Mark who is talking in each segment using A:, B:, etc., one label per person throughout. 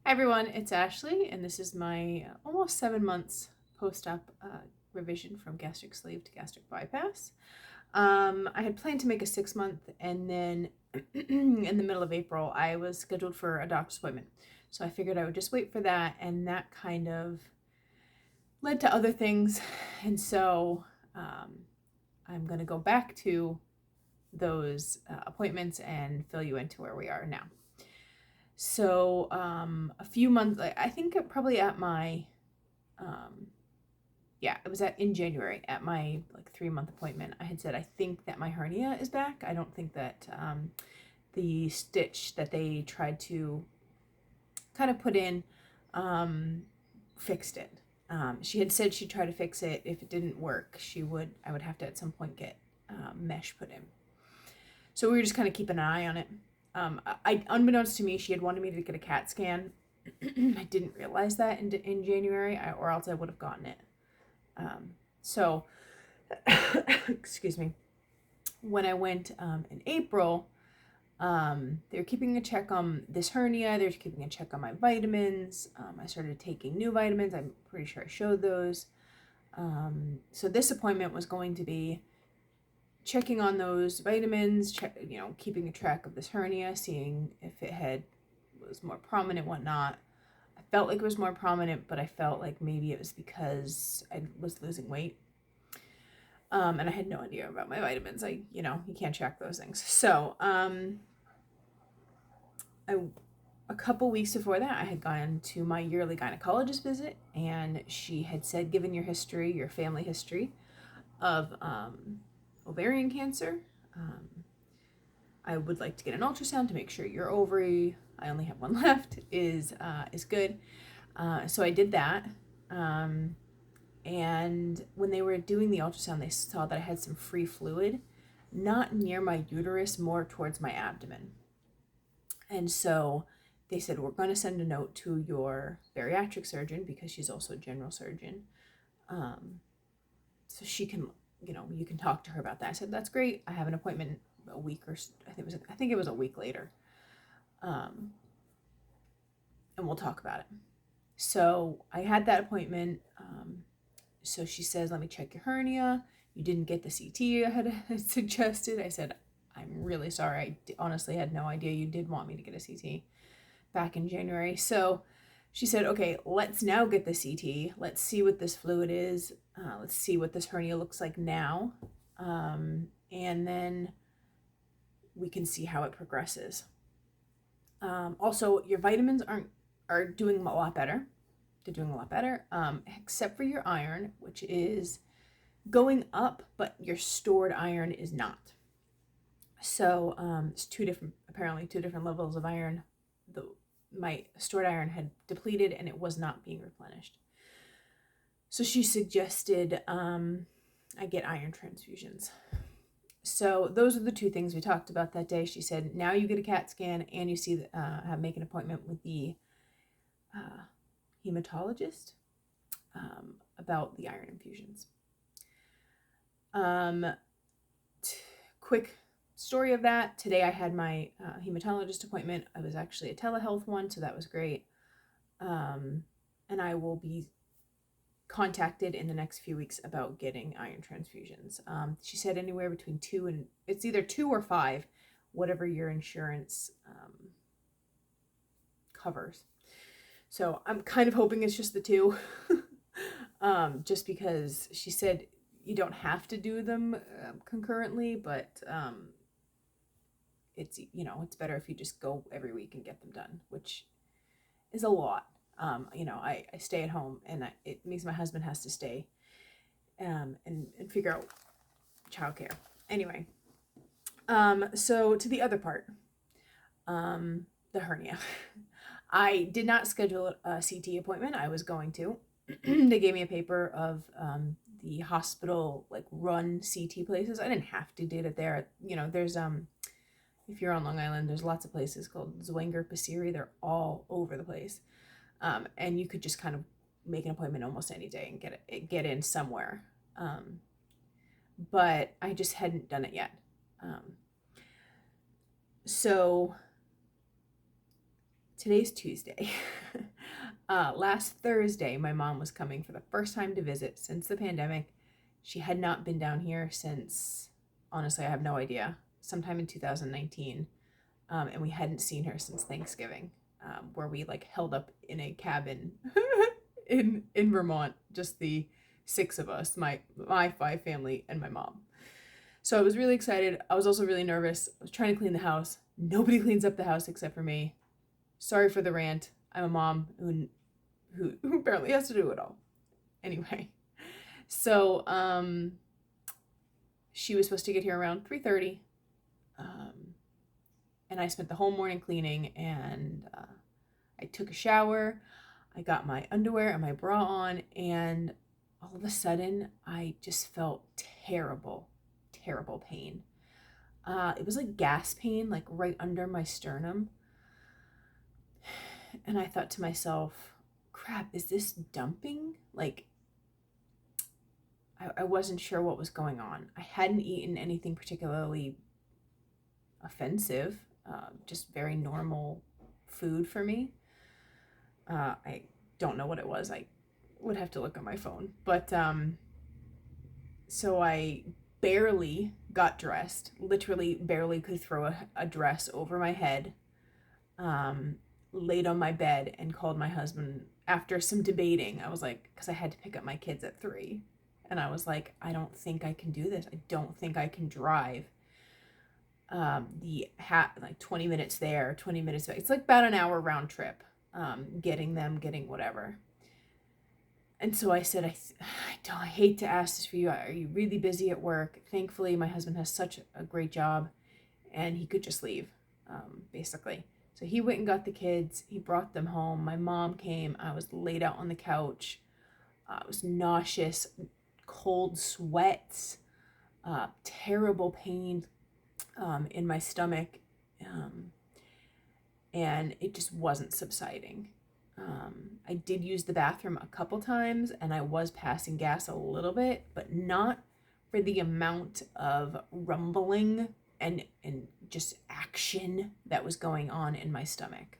A: Hi everyone, it's Ashley, and this is my almost 7 months post-op revision from gastric sleeve to gastric bypass. I had planned to make a 6 month, and then in the middle of April, I was scheduled for a doctor's appointment. So I figured I would just wait for that, and that kind of led to other things. And so I'm going to go back to those appointments and fill you into where we are now. So a few months, I think probably at my, it was in January at my 3 month appointment. I had said I think that my hernia is back. I don't think that the stitch that they tried to kind of put in fixed it. She had said she'd try to fix it. If it didn't work, I would have to at some point get mesh put in. So we were just kind of keeping an eye on it. Unbeknownst to me, she had wanted me to get a CAT scan. I didn't realize that in January, or else I would have gotten it. So, excuse me. When I went in April, they were keeping a check on this hernia. They were keeping a check on my vitamins. I started taking new vitamins. I'm pretty sure I showed those. So this appointment was going to be checking on those vitamins, keeping a track of this hernia, seeing if it was more prominent, whatnot. I felt like it was more prominent, but I felt like maybe it was because I was losing weight. And I had no idea about my vitamins. You can't track those things. So, a couple weeks before that, I had gone to my yearly gynecologist visit, and she had said, given your history, your family history of ovarian cancer, I would like to get an ultrasound to make sure your ovary, I only have one left, is good. So I did that. And when they were doing the ultrasound, they saw that I had some free fluid, not near my uterus, more towards my abdomen. And so they said, we're going to send a note to your bariatric surgeon, because she's also a general surgeon. So she can, you can talk to her about that. I said, that's great. I have an appointment a week, or I think it was a week later. And we'll talk about it. So I had that appointment. So she says, let me check your hernia. You didn't get the CT I had suggested. I said, I'm really sorry. I honestly had no idea you did want me to get a CT back in January. So she said, okay, let's now get the CT. Let's see what this fluid is. Let's see what this hernia looks like now. And then we can see how it progresses. Also, your vitamins are doing a lot better. They're doing a lot better, except for your iron, which is going up, but your stored iron is not. So it's apparently two different levels of iron. My stored iron had depleted, and it was not being replenished. So she suggested I get iron transfusions. So those are the two things we talked about that day. She said, now you get a CAT scan, and you make an appointment with the hematologist about the iron infusions. Quick story of that. Today I had my hematologist appointment. I was actually a telehealth one, so that was great. And I will be contacted in the next few weeks about getting iron transfusions. She said anywhere between it's either 2 or 5, whatever your insurance covers. So I'm kind of hoping it's just the 2, just because she said you don't have to do them concurrently, but it's better if you just go every week and get them done, which is a lot. I stay at home, and it means my husband has to stay and figure out childcare. Anyway, so to the other part, the hernia. I did not schedule a CT appointment. I was going to. They gave me a paper of the hospital run CT places. I didn't have to do it there. There's if you're on Long Island, there's lots of places called Zwinger, Pasiri. They're all over the place. And you could just kind of make an appointment almost any day and get in somewhere. But I just hadn't done it yet. So today's Tuesday. Last Thursday, my mom was coming for the first time to visit since the pandemic. She had not been down here since, honestly, I have no idea, sometime in 2019. And we hadn't seen her since Thanksgiving, where we like held up in a cabin in Vermont, just the six of us, my five family and my mom. So I was really excited. I was also really nervous. I was trying to clean the house. Nobody cleans up the house except for me. Sorry for the rant. I'm a mom who apparently has to do it all. Anyway, so she was supposed to get here around 3:30. And I spent the whole morning cleaning, and I took a shower. I got my underwear and my bra on, and all of a sudden I just felt terrible pain. It was like gas pain, like right under my sternum. And I thought to myself, crap, is this dumping? Like, I wasn't sure what was going on. I hadn't eaten anything particularly offensive, just very normal food for me. I don't know what it was. I would have to look on my phone. But so I barely got dressed, literally barely could throw a dress over my head, laid on my bed and called my husband after some debating. I was like, because I had to pick up my kids at 3. And I was like, I don't think I can do this. I don't think I can drive like 20 minutes there, 20 minutes back. It's like about an hour round trip, getting whatever. And so I said, I hate to ask this for you. Are you really busy at work? Thankfully, my husband has such a great job and he could just leave, basically. So he went and got the kids. He brought them home. My mom came. I was laid out on the couch. I was nauseous, cold sweats, terrible pain in my stomach, and it just wasn't subsiding. I did use the bathroom a couple times, and I was passing gas a little bit, but not for the amount of rumbling and just action that was going on in my stomach.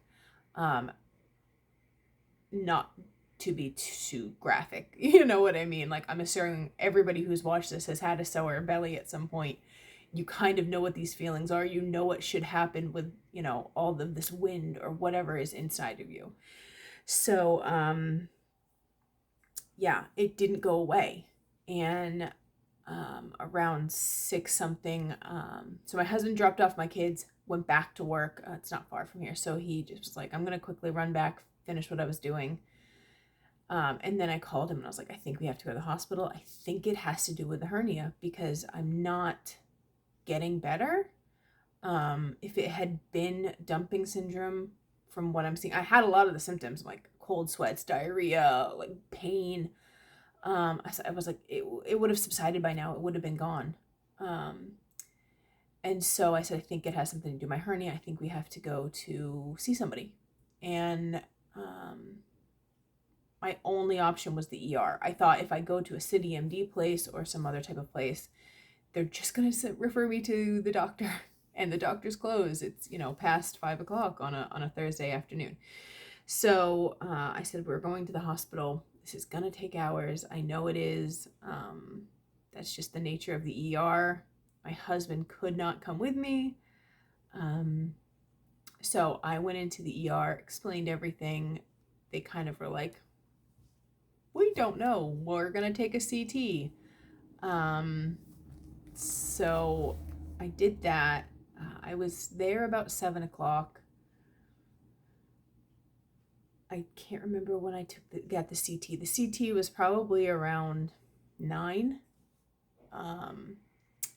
A: Not to be too graphic, you know what I mean? Like, I'm assuming everybody who's watched this has had a sour belly at some point. You kind of know what these feelings are. You know what should happen with, all of this wind or whatever is inside of you. So, yeah, it didn't go away. And around 6 something, so my husband dropped off my kids, went back to work. It's not far from here. So he just was like, I'm going to quickly run back, finish what I was doing. And then I called him and I was like, I think we have to go to the hospital. I think it has to do with the hernia because I'm not getting better. If it had been dumping syndrome, from what I'm seeing, I had a lot of the symptoms like cold sweats, diarrhea, like pain. I was like, it would have subsided by now. It would have been gone. And so I said, I think it has something to do with my hernia. I think we have to go to see somebody. And my only option was the ER. I thought if I go to a City MD place or some other type of place, they're just going to refer me to the doctor. And the doctor's closed. It's, past 5 o'clock on a Thursday afternoon. So I said, we're going to the hospital. This is going to take hours. I know it is. That's just the nature of the ER. My husband could not come with me. So I went into the ER, explained everything. They kind of were like, we don't know. We're going to take a CT. So I did that. I was there about 7 o'clock. I can't remember when I got the CT. The CT was probably around 9. And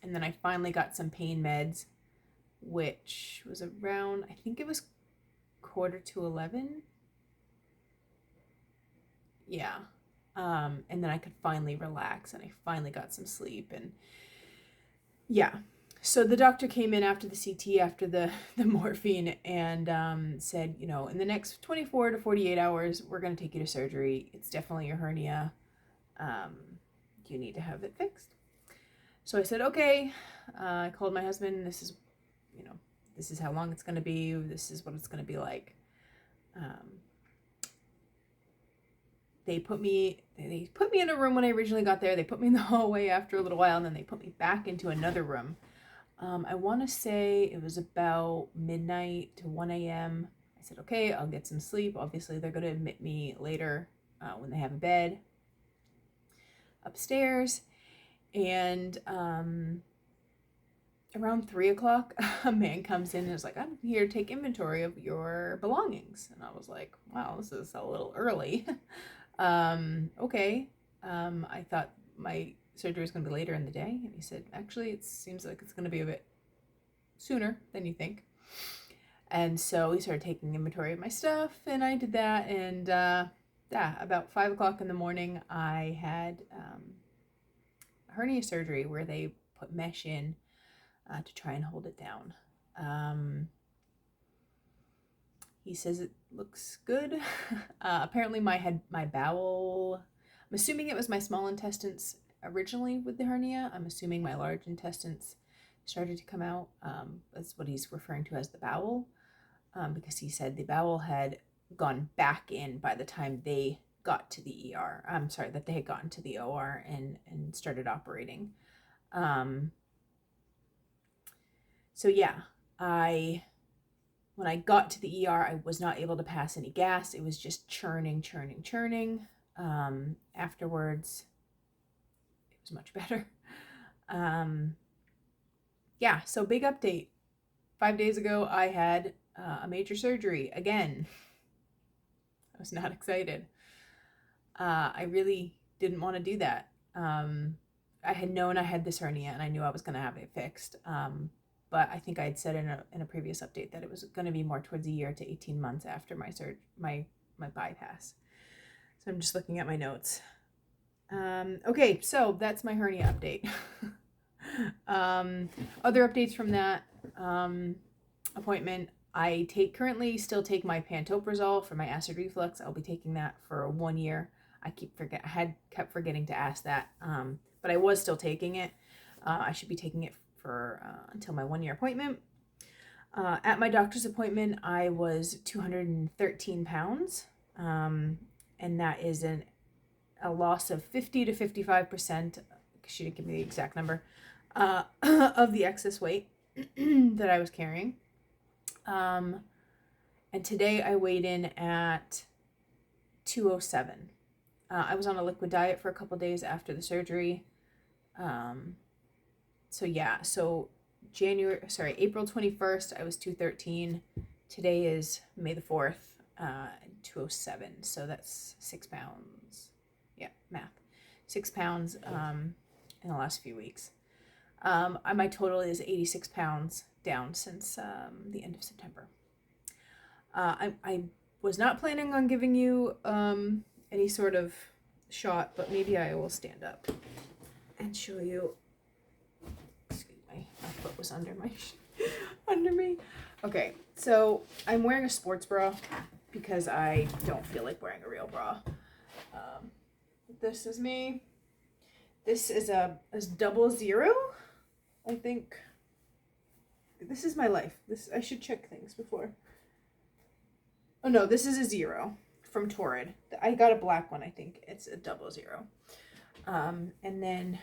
A: then I finally got some pain meds, which was around, I think it was 11:45. Yeah. And then I could finally relax and I finally got some sleep. And yeah. So the doctor came in after the CT, after the morphine, and said, in the next 24 to 48 hours, we're going to take you to surgery. It's definitely a hernia. You need to have it fixed. So I said, okay. I called my husband. This is how long it's going to be. This is what it's going to be like. they put me in a room when I originally got there. They put me in the hallway after a little while, and then they put me back into another room. I want to say it was about midnight to 1 a.m. I said, okay, I'll get some sleep. Obviously, they're going to admit me later when they have a bed upstairs. And around 3 o'clock, a man comes in and is like, I'm here to take inventory of your belongings. And I was like, wow, this is a little early. Okay. I thought my surgery was going to be later in the day. And he said, actually, it seems like it's going to be a bit sooner than you think. And so we started taking inventory of my stuff, and I did that. And about 5 o'clock in the morning, I had hernia surgery where they put mesh in to try and hold it down. He says it looks good. Apparently my bowel, I'm assuming it was my small intestines originally with the hernia. I'm assuming my large intestines started to come out. That's what he's referring to as the bowel, because he said the bowel had gone back in by the time they got to the ER. I'm sorry, that they had gotten to the OR and started operating. So yeah, when I got to the ER, I was not able to pass any gas. It was just churning. Afterwards, it was much better. Yeah, so big update. 5 days ago, I had a major surgery again. I was not excited. I really didn't want to do that. I had known I had this hernia, and I knew I was going to have it fixed. But I think I had said in a previous update that it was going to be more towards a year to 18 months after my bypass. So I'm just looking at my notes. Okay, so that's my hernia update. Other updates from that appointment. I currently still take my pantoprazole for my acid reflux. I'll be taking that for 1 year. I kept forgetting to ask that, but I was still taking it. I should be taking it for until my 1 year appointment. At my doctor's appointment, I was 213 pounds, and that is a loss of 50 to 55%. She didn't give me the exact number of the excess weight that I was carrying. And today I weighed in at 207. I was on a liquid diet for a couple days after the surgery. So April 21st, I was 213. Today is May the 4th, 207. So that's 6 pounds. Yeah, math. 6 pounds in the last few weeks. My total is 86 pounds down since the end of September. I was not planning on giving you any sort of shot, but maybe I will stand up and show you. Excuse me, my foot was under me. Okay, so I'm wearing a sports bra because I don't feel like wearing a real bra. This is me. This is a 00. I think this is my life. I should check things before. Oh no, this is a 0 from Torrid. I got a black one, I think. It's a 00. And then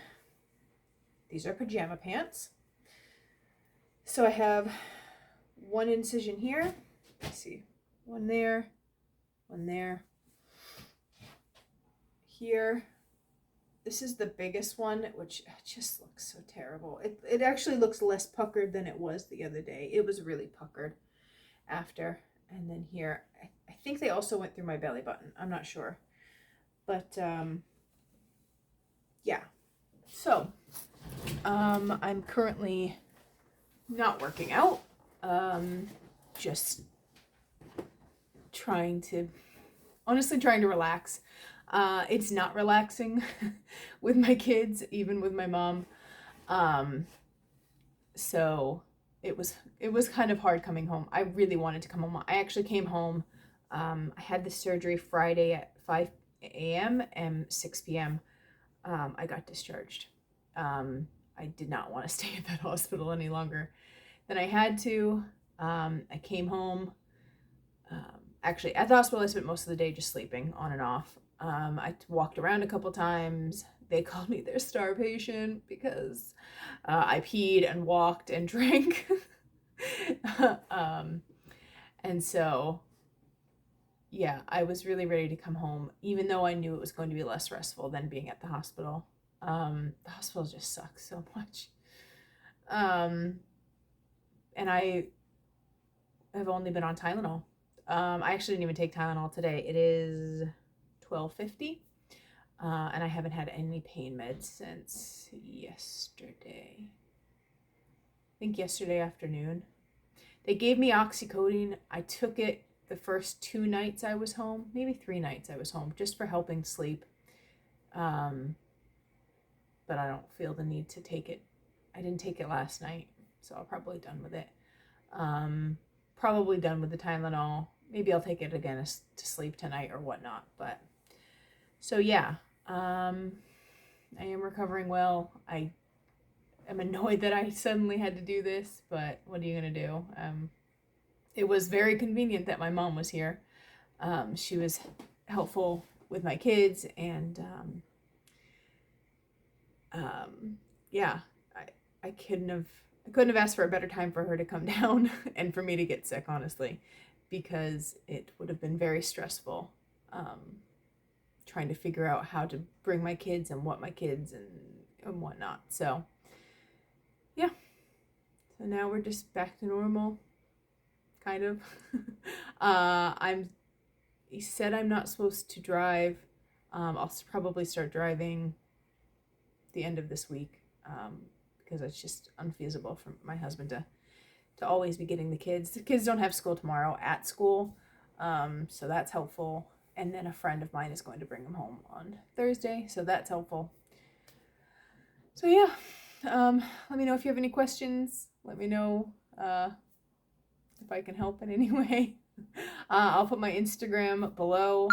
A: these are pajama pants. So I have one incision here. Let's see. One there. Here. This is the biggest one, which just looks so terrible. It actually looks less puckered than it was the other day. It was really puckered after. And then here, I think they also went through my belly button. I'm not sure. But, yeah. So, I'm currently not working out. Just trying to relax. It's not relaxing with my kids, even with my mom. So it was kind of hard coming home. I really wanted to come home. I actually came home. I had the surgery Friday at 5 a.m. and 6 p.m. I got discharged. I did not want to stay at that hospital any longer than I had to. I came home. Actually, at the hospital, I spent most of the day just sleeping on and off. I walked around a couple times. They called me their star patient because I peed and walked and drank. And so, yeah, I was really ready to come home, even though I knew it was going to be less restful than being at the hospital. The hospital just sucks so much. And I have only been on Tylenol. I actually didn't even take Tylenol today. It is 12:50, and I haven't had any pain meds since yesterday. I think yesterday afternoon. They gave me oxycodone. I took it the first 2 nights I was home, maybe 3 nights I was home, just for helping sleep. But I don't feel the need to take it. I didn't take it last night, so I'm probably done with it. Probably done with the Tylenol. Maybe I'll take it again to sleep tonight or whatnot. But so yeah, I am recovering well. I am annoyed that I suddenly had to do this, but what are you gonna do? It was very convenient that my mom was here. She was helpful with my kids, and yeah, I couldn't have asked for a better time for her to come down and for me to get sick, honestly, because it would have been very stressful, trying to figure out how to bring my kids and what my kids and whatnot. So yeah, so now we're just back to normal, kind of. He said I'm not supposed to drive. I'll probably start driving the end of this week, because it's just unfeasible for my husband to always be getting the kids. The kids don't have school tomorrow at school, so that's helpful. And then a friend of mine is going to bring them home on Thursday, so that's helpful. So yeah, let me know if you have any questions. Let me know if I can help in any way. I'll put my Instagram below.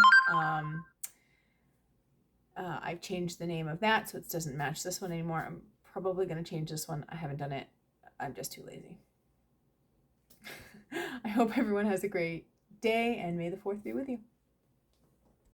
A: I've changed the name of that so it doesn't match this one anymore. I'm probably going to change this one. I haven't done it. I'm just too lazy. I hope everyone has a great day, and may the 4th be with you.